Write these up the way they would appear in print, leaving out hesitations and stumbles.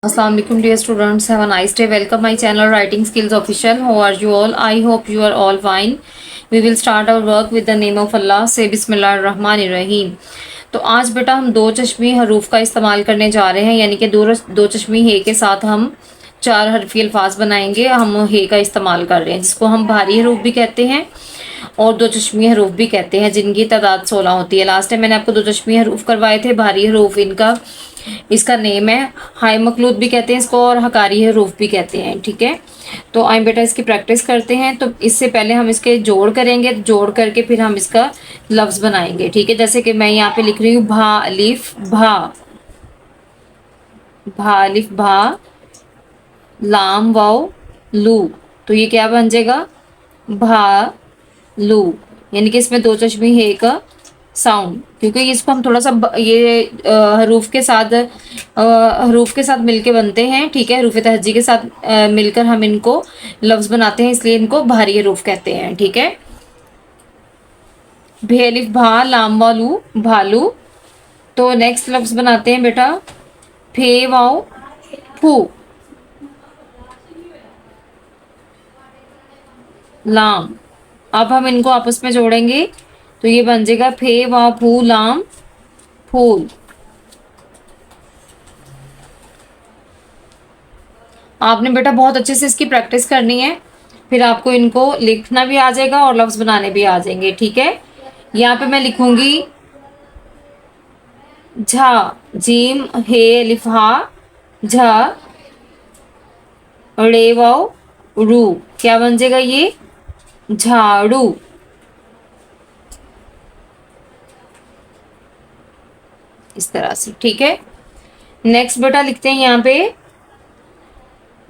Assalamu alaikum dear students, have a nice day. Welcome my channel Writing Skills Official. How are you all? I hope you are all fine. We will start our work with the name of Allah. Say Bismillahirrahmanirrahim. तो आज बेटा हम दो चश्मी हरूफ का इस्तेमाल करने जा रहे हैं, यानी कि दो चश्मी हे के साथ हम चार हरफी अल्फाज बनाएंगे। हम हे का इस्तेमाल कर रहे हैं, जिसको हम भारी हरूफ भी कहते हैं और दो चश्मी हरूफ भी कहते हैं, जिनकी तादाद 16 होती है। लास्ट टाइम मैंने आपको दो चश्मी हरूफ करवाए थे। भारी हरूफ इसका नेम है, हाई मखलूत भी कहते हैं इसको और हकारी हरूफ भी कहते हैं। ठीक है, तो आइए बेटा इसकी प्रैक्टिस करते हैं। तो इससे पहले हम इसके जोड़ करेंगे, जोड़ करके फिर हम इसका लफ्ज़ बनाएंगे। ठीक है, जैसे कि मैं यहाँ पे लिख रही हूँ भा अलिफ भा, भा अलिफ भा, लाम वाव लू। तो ये क्या बन जाएगा? भा लू, यानी कि इसमें दो चश्मी हे का साउंड, क्योंकि इसको हम थोड़ा सा ये हरूफ के साथ मिलके बनते हैं। ठीक है, हरूफ तहजी के साथ मिलकर हम इनको लफ्ज़ बनाते हैं, इसलिए इनको भारी हरूफ कहते हैं। ठीक है, भे अलिफ भा, लाम वालू भालू। तो नेक्स्ट लफ्ज़ बनाते हैं बेटा फे वाओ फू, लाम। अब हम इनको आपस में जोड़ेंगे तो ये बन जाएगा फे वा फू लाम फूल। आपने बेटा बहुत अच्छे से इसकी प्रैक्टिस करनी है, फिर आपको इनको लिखना भी आ जाएगा और लफ्ज बनाने भी आ जाएंगे। ठीक है, यहाँ पे मैं लिखूंगी झा, जीम हे अलिफ हा, झा रे वाओ रू। क्या बन जाएगा? ये झाड़ू। इस तरह से। ठीक है, नेक्स्ट बेटा लिखते हैं यहाँ पे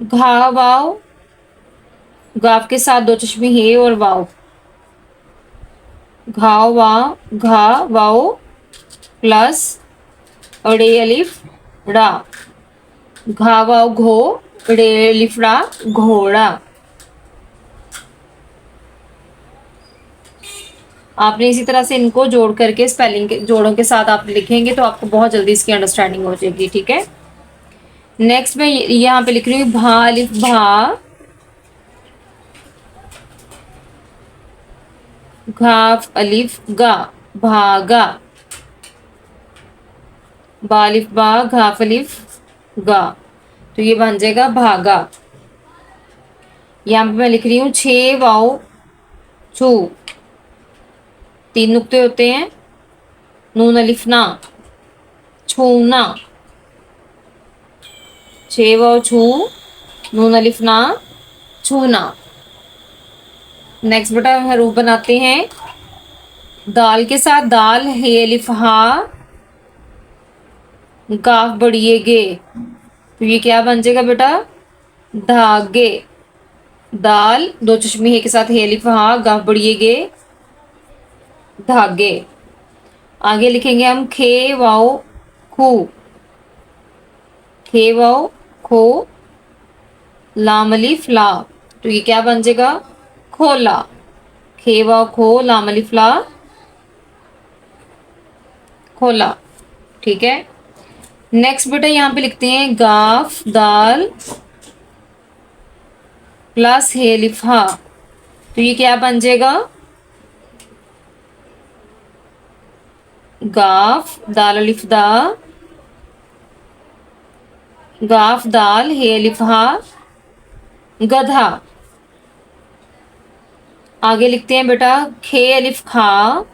घा वाव, गाव के साथ दो चश्मी हे और वाव, घाव वा घा वाओ प्लस अड़े अलिफ ड़ा, घा वाव घो, ड़े अलिफ ड़ा घोड़ा। आपने इसी तरह से इनको जोड़ करके स्पेलिंग के जोड़ों के साथ आप लिखेंगे तो आपको बहुत जल्दी इसकी अंडरस्टैंडिंग हो जाएगी। ठीक है, नेक्स्ट मैं यहाँ पे लिख रही हूँ भा अलिफ भा, घाफ अलिफ गा, भागा। बा अलिफ बा, घाफ अलिफ गा, तो ये बन जाएगा भागा। यहाँ पे मैं लिख रही हूँ छे वाओ छू, तीन नुक्ते होते हैं, नून अलिफ ना, छूना। छे वाओ छू, नून अलिफ ना, छूना। नेक्स्ट बेटा हरूफ बनाते हैं दाल के साथ, दाल हे अलिफ हा, गाफ बड़िए गे। तो ये क्या बन जाएगा बेटा? धागे। दाल दो चश्मी हे के साथ हे अलिफ हा, गाफ बड़िए गे, धागे। आगे लिखेंगे हम खे वाओ खू, खे वाओ खो, लाम अलिफ ला। तो ये क्या बन जाएगा? खोला। खे वाओ खो, लाम अलिफ ला, खोला। ठीक है, नेक्स्ट बेटा यहाँ पे लिखते हैं गाफ दाल प्लस हे अलिफ हा। तो ये क्या बन जाएगा? गाफ दाल अलिफ दा, गाफ दाल हे अलिफ हा, गधा। आगे लिखते हैं बेटा खे अलिफ खा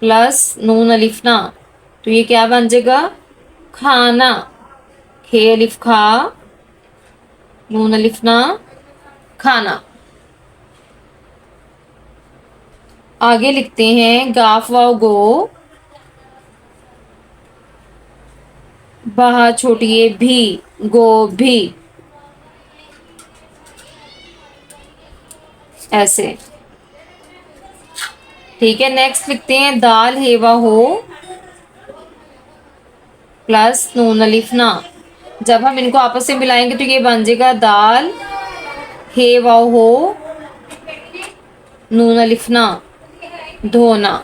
प्लस नून अलिफ ना। तो ये क्या बन जाएगा? खाना। खे अलिफ खा, नून अलिफ ना, खाना। आगे लिखते हैं गाफ वाव गो, बहा छोटिए भी, गो भी। ऐसे। ठीक है, नेक्स्ट लिखते हैं दाल हेवा हो प्लस नून अलिफ ना। जब हम इनको आपस में मिलाएंगे तो ये बन जाएगा दाल हेवा हो, नून अलिफ ना, धोना।